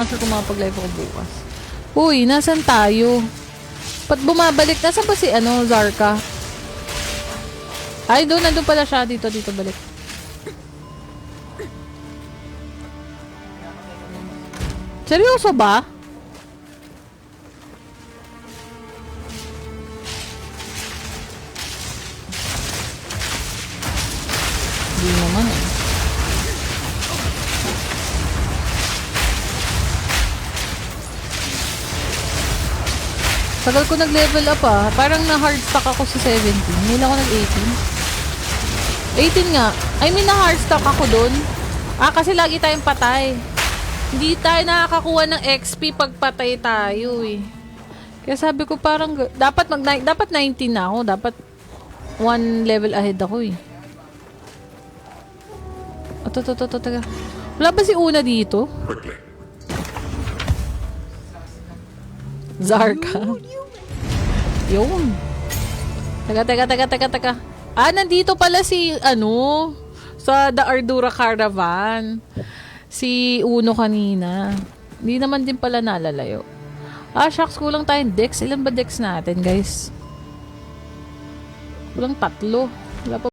sure kung makapag-live ako bukas. Uy, nasan tayo? Ba't bumabalik? Nasaan ba si, Zarka? Ay, nandun pala siya. Dito, balik. Seryoso ba? Hindi naman eh. Tagal ko nag-level up ah. Parang na-hard stock ako sa 17. Hindi ako nag-18. 18 nga. I mean, na-hard stock ako dun. Kasi lagi tayong patay. Hindi tayo nakakakuha ng XP pag patay tayo eh. Kaya sabi ko parang dapat 19 na ako. Dapat 1 level ahead ako eh. Taga. Wala ba si Una dito? Zarka. Yun. Taga. Nandito pala si, sa The Ardura Caravan. Si Uno kanina. Hindi naman din pala nalalayo. Shucks, kulang tayong decks. Ilan ba decks natin, guys? Kulang 3. Wala pa